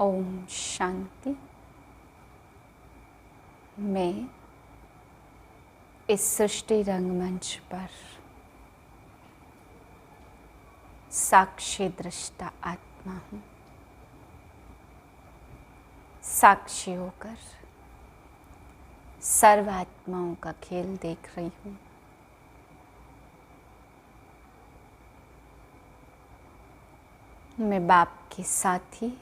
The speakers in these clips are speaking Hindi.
ओम शांति। मैं इस सृष्टि रंगमंच पर साक्षी दृष्टा आत्मा हूँ। साक्षी होकर सर्व आत्माओं का खेल देख रही हूँ। मैं बाप के साथी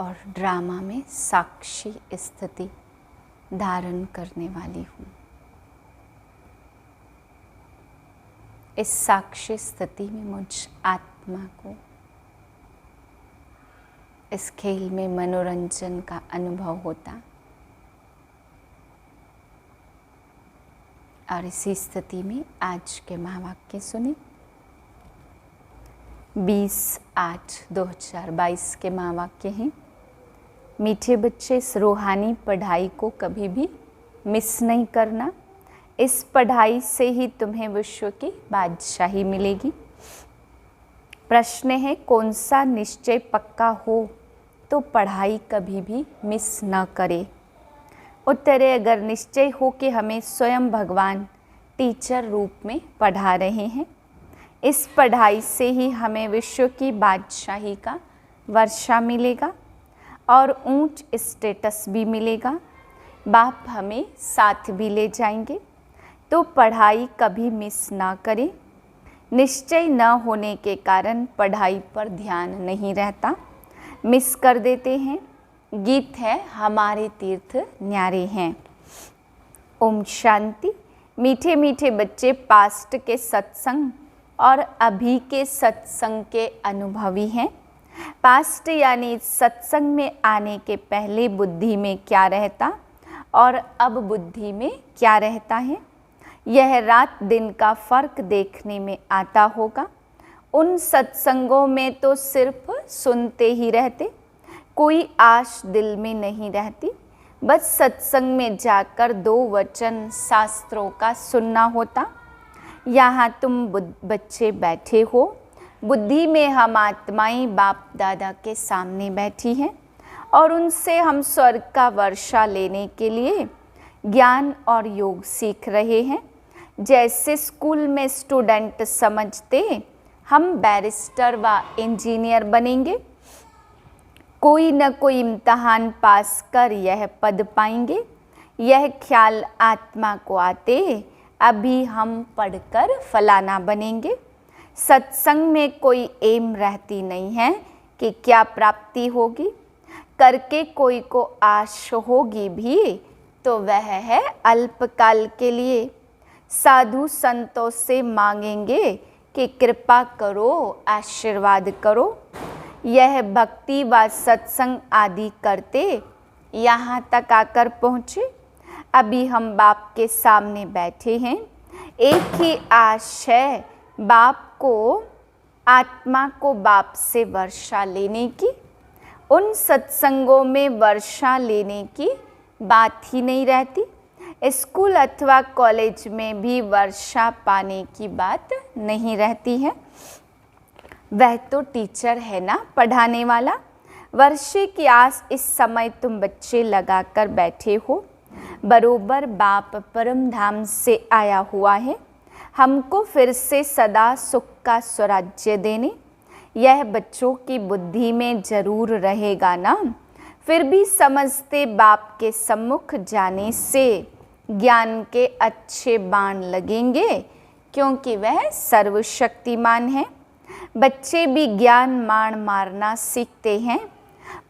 और ड्रामा में साक्षी स्थिति धारण करने वाली हूँ। इस साक्षी स्थिति में मुझ आत्मा को इस खेल में मनोरंजन का अनुभव होता और इसी स्थिति में आज के महावाक्य सुने। 20/8/2022 के महावाक्य हैं। मीठे बच्चे, इस रूहानी पढ़ाई को कभी भी मिस नहीं करना। इस पढ़ाई से ही तुम्हें विश्व की बादशाही मिलेगी। प्रश्न है, कौन सा निश्चय पक्का हो तो पढ़ाई कभी भी मिस न करे। उत्तर है, अगर निश्चय हो कि हमें स्वयं भगवान टीचर रूप में पढ़ा रहे हैं, इस पढ़ाई से ही हमें विश्व की बादशाही का वर्षा मिलेगा और ऊंच स्टेटस भी मिलेगा। बाप हमें साथ भी ले जाएंगे, तो पढ़ाई कभी मिस ना करें। निश्चय न होने के कारण पढ़ाई पर ध्यान नहीं रहता, मिस कर देते हैं। गीत है, हमारे तीर्थ न्यारे हैं। ओम शांति। मीठे मीठे बच्चे, पास्ट के सत्संग और अभी के सत्संग के अनुभवी हैं। पास्ट यानी सत्संग में आने के पहले बुद्धि में क्या रहता और अब बुद्धि में क्या रहता है, यह रात दिन का फर्क देखने में आता होगा। उन सत्संगों में तो सिर्फ सुनते ही रहते, कोई आश दिल में नहीं रहती। बस सत्संग में जाकर 2 वचन शास्त्रों का सुनना होता। यहाँ तुम बच्चे बैठे हो, बुद्धि में हम आत्माएं बाप दादा के सामने बैठी हैं और उनसे हम स्वर्ग का वर्षा लेने के लिए ज्ञान और योग सीख रहे हैं। जैसे स्कूल में स्टूडेंट समझते हम बैरिस्टर व इंजीनियर बनेंगे, कोई न कोई इम्तहान पास कर यह पद पाएंगे। यह ख्याल आत्मा को आते अभी हम पढ़कर फलाना बनेंगे। सत्संग में कोई एम रहती नहीं है कि क्या प्राप्ति होगी, करके कोई को आश होगी भी तो वह है अल्पकाल के लिए। साधु संतों से मांगेंगे कि कृपा करो, आशीर्वाद करो। यह भक्ति व सत्संग आदि करते यहाँ तक आकर पहुँचे। अभी हम बाप के सामने बैठे हैं। एक ही आश है बाप को, आत्मा को बाप से वर्षा लेने की। उन सत्संगों में वर्षा लेने की बात ही नहीं रहती। स्कूल अथवा कॉलेज में भी वर्षा पाने की बात नहीं रहती है। वह तो टीचर है ना, पढ़ाने वाला। वर्षे की आस इस समय तुम बच्चे लगाकर बैठे हो। बरोबर बाप परम धाम से आया हुआ है हमको फिर से सदा सुख का स्वराज्य देने। यह बच्चों की बुद्धि में जरूर रहेगा ना। फिर भी समझते बाप के सम्मुख जाने से ज्ञान के अच्छे बाण लगेंगे, क्योंकि वह सर्वशक्तिमान है। बच्चे भी ज्ञान बाण मारना सीखते हैं,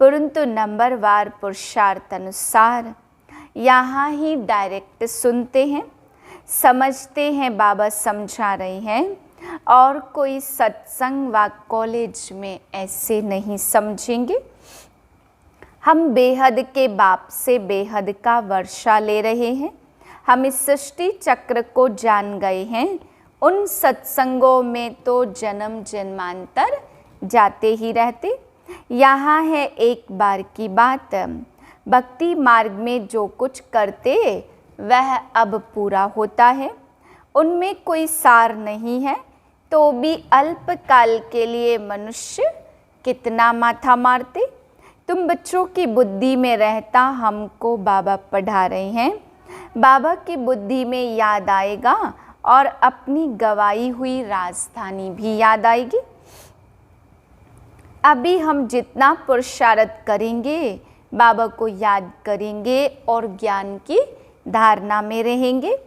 परंतु नंबरवार पुरुषार्थ अनुसार। यहाँ ही डायरेक्ट सुनते हैं, समझते हैं बाबा समझा रहे हैं, और कोई सत्संग व कॉलेज में ऐसे नहीं समझेंगे। हम बेहद के बाप से बेहद का वर्षा ले रहे हैं। हम इस सृष्टि चक्र को जान गए हैं। उन सत्संगों में तो जन्म जन्मांतर जाते ही रहते। यहाँ है एक बार की बात, भक्ति मार्ग में जो कुछ करते वह अब पूरा होता है। उनमें कोई सार नहीं है, तो भी अल्पकाल के लिए मनुष्य कितना माथा मारते। तुम बच्चों की बुद्धि में रहता हमको बाबा पढ़ा रहे हैं। बाबा की बुद्धि में याद आएगा और अपनी गवाई हुई राजधानी भी याद आएगी। अभी हम जितना पुरुषार्थ करेंगे, बाबा को याद करेंगे और ज्ञान की धारणा में रहेंगे,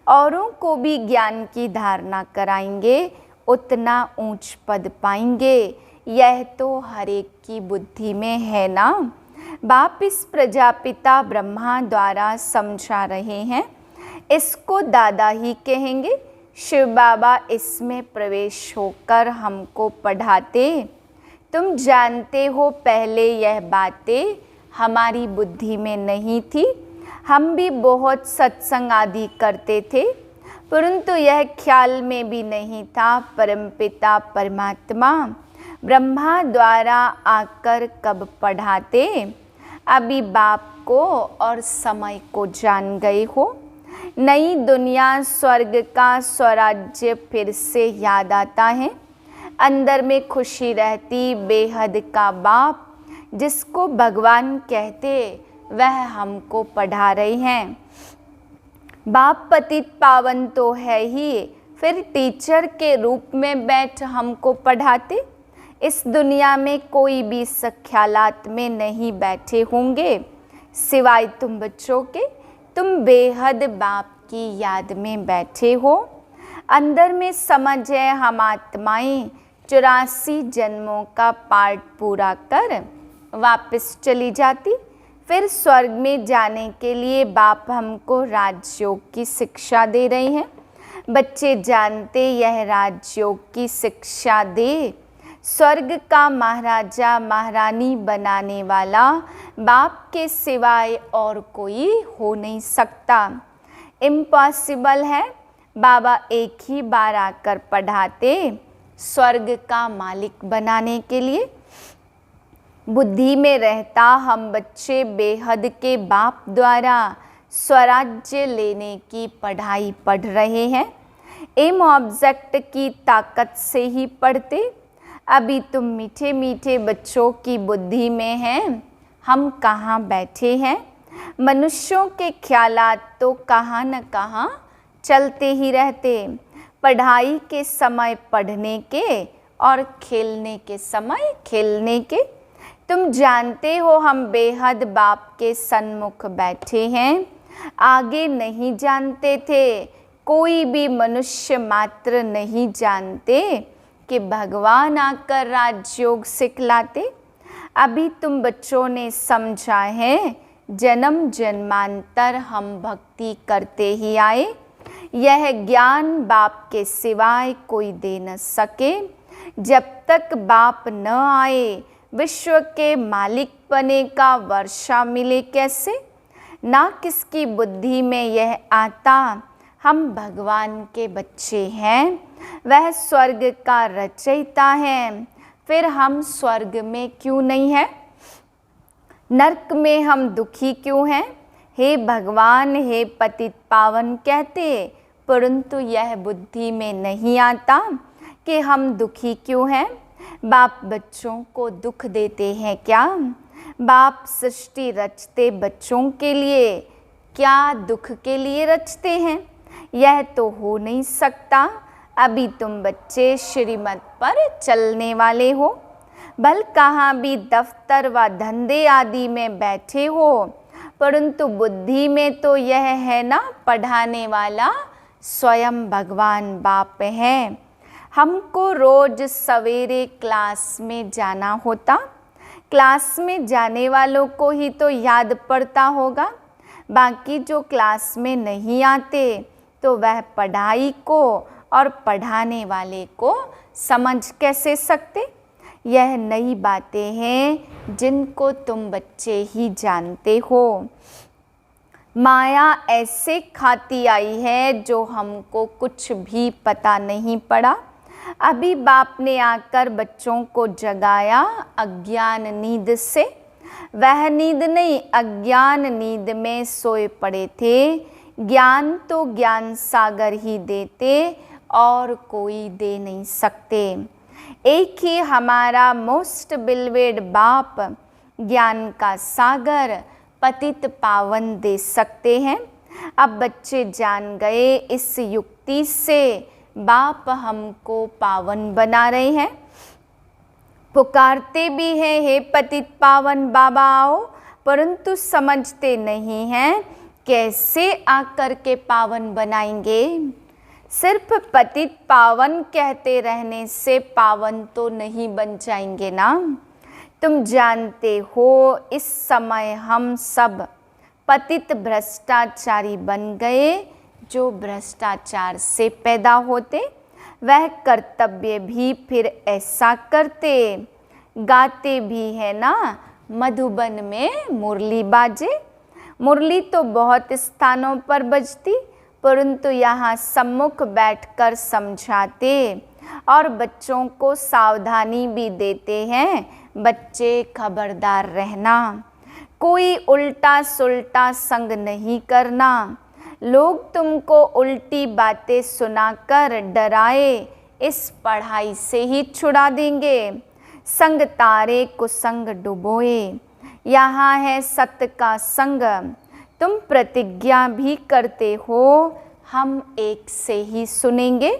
औरों को भी ज्ञान की धारणा कराएंगे, उतना ऊंच पद पाएंगे। यह तो हर एक की बुद्धि में है ना। बाप इस प्रजापिता ब्रह्मा द्वारा समझा रहे हैं, इसको दादा ही कहेंगे। शिव बाबा इसमें प्रवेश होकर हमको पढ़ाते। तुम जानते हो पहले यह बातें हमारी बुद्धि में नहीं थी। हम भी बहुत सत्संग आदि करते थे, परंतु यह ख्याल में भी नहीं था परमपिता परमात्मा ब्रह्मा द्वारा आकर कब पढ़ाते। अभी बाप को और समय को जान गए हो। नई दुनिया स्वर्ग का स्वराज्य फिर से याद आता है। अंदर में खुशी रहती बेहद का बाप जिसको भगवान कहते, वह हमको पढ़ा रहे हैं। बाप पतित पावन तो है ही, फिर टीचर के रूप में बैठ हमको पढ़ाते। इस दुनिया में कोई भी इस ख्यालात में नहीं बैठे होंगे सिवाय तुम बच्चों के। तुम बेहद बाप की याद में बैठे हो। अंदर में समझ है हम आत्माएं 84 जन्मों का पाठ पूरा कर वापस चली जाती। फिर स्वर्ग में जाने के लिए बाप हमको राजयोग की शिक्षा दे रहे हैं। बच्चे जानते यह राजयोग की शिक्षा दे स्वर्ग का महाराजा महारानी बनाने वाला बाप के सिवाय और कोई हो नहीं सकता। इम्पॉसिबल है। बाबा एक ही बार आकर पढ़ाते स्वर्ग का मालिक बनाने के लिए। बुद्धि में रहता हम बच्चे बेहद के बाप द्वारा स्वराज्य लेने की पढ़ाई पढ़ रहे हैं। एम ऑब्जेक्ट की ताकत से ही पढ़ते। अभी तुम मीठे मीठे बच्चों की बुद्धि में हैं, हम कहाँ बैठे हैं। मनुष्यों के ख्यालात तो कहाँ न कहाँ चलते ही रहते। पढ़ाई के समय पढ़ने के और खेलने के समय खेलने के। तुम जानते हो हम बेहद बाप के सन्मुख बैठे हैं। आगे नहीं जानते थे, कोई भी मनुष्य मात्र नहीं जानते कि भगवान आकर राजयोग सिखलाते। अभी तुम बच्चों ने समझा है जन्म जन्मांतर हम भक्ति करते ही आए। यह ज्ञान बाप के सिवाय कोई दे न सके। जब तक बाप न आए विश्व के मालिक बने का वर्षा मिले कैसे। ना किसकी बुद्धि में यह आता हम भगवान के बच्चे हैं, वह स्वर्ग का रचयिता है। फिर हम स्वर्ग में क्यों नहीं हैं? नरक में हम दुखी क्यों हैं? हे भगवान हे पतित पावन कहते, परंतु यह बुद्धि में नहीं आता कि हम दुखी क्यों हैं। बाप बच्चों को दुख देते हैं क्या? बाप सृष्टि रचते बच्चों के लिए, क्या दुख के लिए रचते हैं? यह तो हो नहीं सकता। अभी तुम बच्चे श्रीमत पर चलने वाले हो। भल कहाँ भी दफ्तर व धंधे आदि में बैठे हो, परंतु बुद्धि में तो यह है ना पढ़ाने वाला स्वयं भगवान बाप है। हमको रोज सवेरे क्लास में जाना होता। क्लास में जाने वालों को ही तो याद पड़ता होगा। बाकी जो क्लास में नहीं आते तो वह पढ़ाई को और पढ़ाने वाले को समझ कैसे सकते। यह नई बातें हैं जिनको तुम बच्चे ही जानते हो। माया ऐसे खाती आई है जो हमको कुछ भी पता नहीं पड़ा। अभी बाप ने आकर बच्चों को जगाया अज्ञान नींद से। वह नींद नहीं, अज्ञान नींद में सोए पड़े थे। ज्ञान तो ज्ञान सागर ही देते और कोई दे नहीं सकते। एक ही हमारा मोस्ट बिलवेड बाप ज्ञान का सागर पतित पावन दे सकते हैं। अब बच्चे जान गए इस युक्ति से बाप हमको पावन बना रहे हैं। पुकारते भी हैं हे पतित पावन बाबा आओ, परंतु समझते नहीं हैं कैसे आकर के पावन बनाएंगे। सिर्फ पतित पावन कहते रहने से पावन तो नहीं बन जाएंगे ना। तुम जानते हो इस समय हम सब पतित भ्रष्टाचारी बन गए। जो भ्रष्टाचार से पैदा होते वह कर्तव्य भी फिर ऐसा करते। गाते भी है ना मधुबन में मुरली बाजे। मुरली तो बहुत स्थानों पर बजती, परंतु यहाँ सम्मुख बैठकर समझाते और बच्चों को सावधानी भी देते हैं। बच्चे खबरदार रहना, कोई उल्टा सुल्टा संग नहीं करना। लोग तुमको उल्टी बातें सुनाकर डराए इस पढ़ाई से ही छुड़ा देंगे। संग तारे कुसंग डुबोए, यहाँ है सत्य का संग। तुम प्रतिज्ञा भी करते हो हम एक से ही सुनेंगे,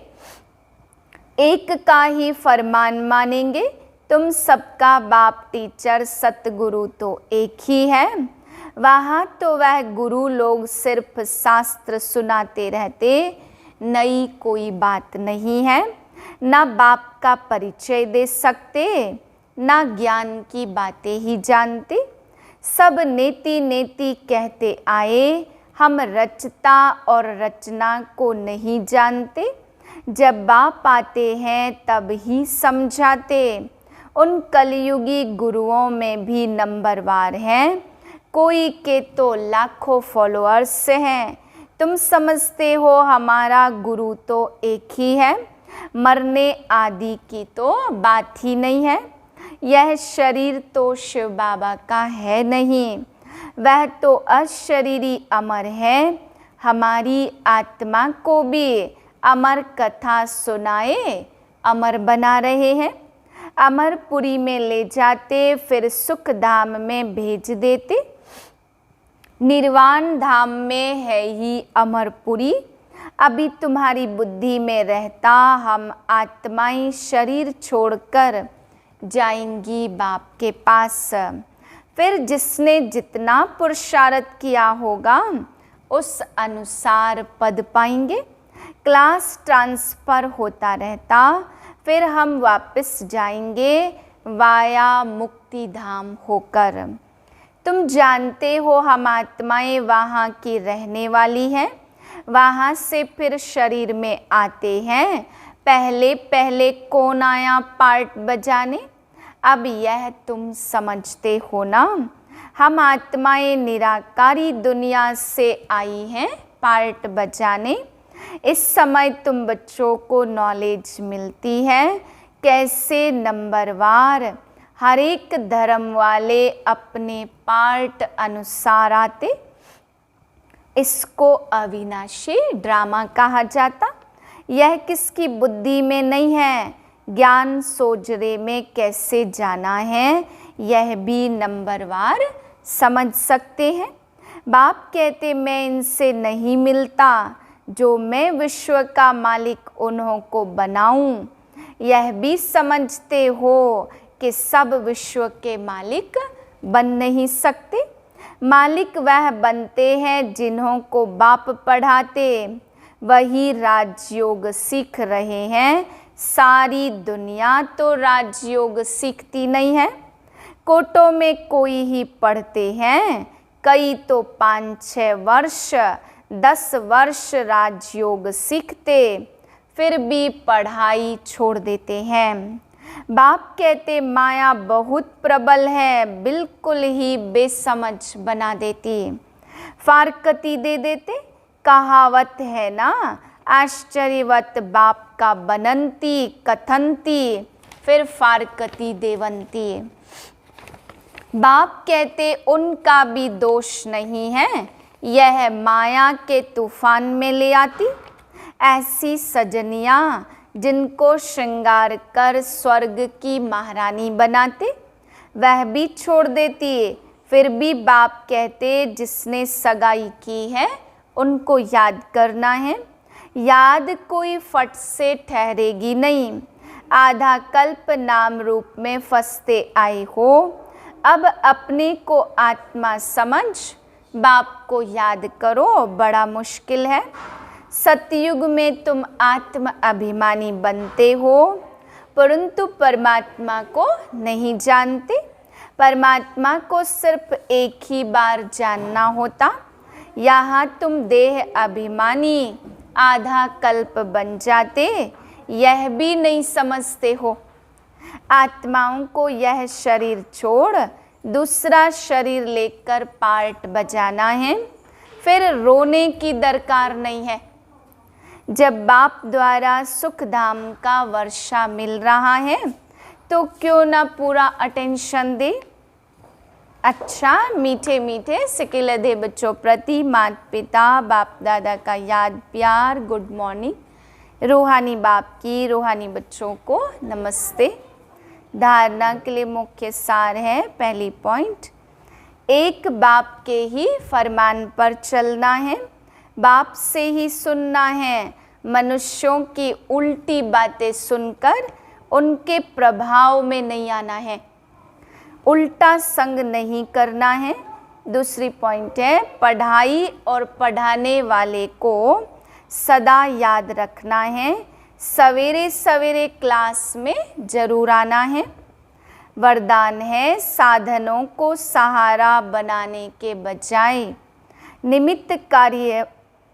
एक का ही फरमान मानेंगे। तुम सबका बाप टीचर सतगुरु तो एक ही है। वहाँ तो वह गुरु लोग सिर्फ शास्त्र सुनाते रहते, नई कोई बात नहीं है। ना बाप का परिचय दे सकते, ना ज्ञान की बातें ही जानते। सब नेति नेति कहते आए, हम रचता और रचना को नहीं जानते। जब बाप आते हैं तब ही समझाते। उन कलयुगी गुरुओं में भी नंबरवार हैं, कोई के तो लाखों फॉलोअर्स हैं। तुम समझते हो हमारा गुरु तो एक ही है, मरने आदि की तो बात ही नहीं है। यह शरीर तो शिव बाबा का है नहीं, वह तो अशरीरी अमर है। हमारी आत्मा को भी अमर कथा सुनाए अमर बना रहे हैं। अमरपुरी में ले जाते, फिर सुख धाम में भेज देते। निर्वाण धाम में है ही अमरपुरी। अभी तुम्हारी बुद्धि में रहता हम आत्माएं शरीर छोड़कर जाएंगी बाप के पास। फिर जिसने जितना पुरुषार्थ किया होगा उस अनुसार पद पाएंगे। क्लास ट्रांसफ़र होता रहता, फिर हम वापस जाएंगे वाया मुक्ति धाम होकर। तुम जानते हो हम आत्माएं वहाँ की रहने वाली हैं, वहाँ से फिर शरीर में आते हैं। पहले पहले कौन आया पार्ट बजाने, अब यह तुम समझते हो ना। हम आत्माएं निराकारी दुनिया से आई हैं पार्ट बजाने। इस समय तुम बच्चों को नॉलेज मिलती है कैसे नंबरवार हर एक धर्म वाले अपने पार्ट अनुसार आते। इसको अविनाशी ड्रामा कहा जाता। यह किसकी बुद्धि में नहीं है, ज्ञान सोजरे में कैसे जाना है यह भी नंबरवार समझ सकते हैं। बाप कहते मैं इनसे नहीं मिलता, जो मैं विश्व का मालिक उन्हों को बनाऊं। यह भी समझते हो कि सब विश्व के मालिक बन नहीं सकते। मालिक वह बनते हैं जिन्हों को बाप पढ़ाते, वही राजयोग सीख रहे हैं। सारी दुनिया तो राजयोग सीखती नहीं है। कोटों में कोई ही पढ़ते हैं, कई तो 5-6 वर्ष 10 वर्ष राजयोग सीखते, फिर भी पढ़ाई छोड़ देते हैं। बाप कहते माया बहुत प्रबल है, बिल्कुल ही बेसमझ बना देती, फारकती दे देते। कहावत है ना, आश्चर्यवत बाप का बनंती कथनती, फिर फारकती देवंती। बाप कहते उनका भी दोष नहीं है, यह माया के तूफान में ले आती। ऐसी सजनियाँ जिनको श्रृंगार कर स्वर्ग की महारानी बनाते, वह भी छोड़ देती है। फिर भी बाप कहते जिसने सगाई की है उनको याद करना है। याद कोई फट से ठहरेगी नहीं। आधा कल्प नाम रूप में फंसते आए हो, अब अपने को आत्मा समझ बाप को याद करो, बड़ा मुश्किल है। सतयुग में तुम आत्म अभिमानी बनते हो, परंतु परमात्मा को नहीं जानते। परमात्मा को सिर्फ एक ही बार जानना होता। यहाँ तुम देह अभिमानी आधा कल्प बन जाते, यह भी नहीं समझते हो। आत्माओं को यह शरीर छोड़ दूसरा शरीर लेकर पार्ट बजाना है, फिर रोने की दरकार नहीं है। जब बाप द्वारा सुख धाम का वर्षा मिल रहा है तो क्यों ना पूरा अटेंशन दे। अच्छा, मीठे मीठे सिकिलधे बच्चों प्रति माता पिता बाप दादा का याद प्यार, गुड मॉर्निंग। रूहानी बाप की रूहानी बच्चों को नमस्ते। धारणा के लिए मुख्य सार है, पहली पॉइंट, एक बाप के ही फरमान पर चलना है, बाप से ही सुनना है। मनुष्यों की उल्टी बातें सुनकर उनके प्रभाव में नहीं आना है, उल्टा संग नहीं करना है। दूसरी पॉइंट है, पढ़ाई और पढ़ाने वाले को सदा याद रखना है, सवेरे सवेरे क्लास में जरूर आना है। वरदान है, साधनों को सहारा बनाने के बजाय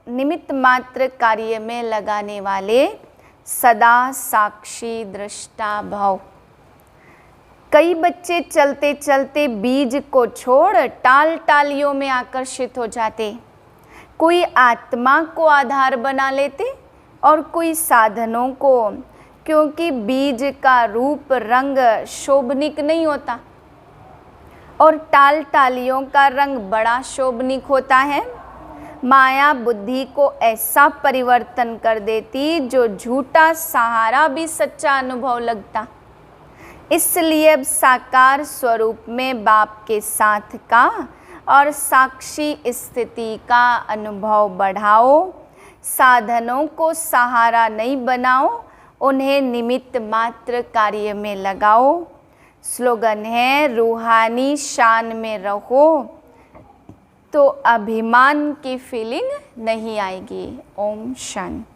निमित्त मात्र कार्य में लगाने वाले सदा साक्षी दृष्टा भव। कई बच्चे चलते चलते बीज को छोड़ टाल टालियों में आकर्षित हो जाते। कोई आत्मा को आधार बना लेते और कोई साधनों को, क्योंकि बीज का रूप रंग शोभनिक नहीं होता और टाल टालियों का रंग बड़ा शोभनिक होता है। माया बुद्धि को ऐसा परिवर्तन कर देती जो झूठा सहारा भी सच्चा अनुभव लगता। इसलिए अब साकार स्वरूप में बाप के साथ का और साक्षी स्थिति का अनुभव बढ़ाओ। साधनों को सहारा नहीं बनाओ, उन्हें निमित्त मात्र कार्य में लगाओ। स्लोगन है, रूहानी शान में रहो तो अभिमान की फीलिंग नहीं आएगी। ओम शांति।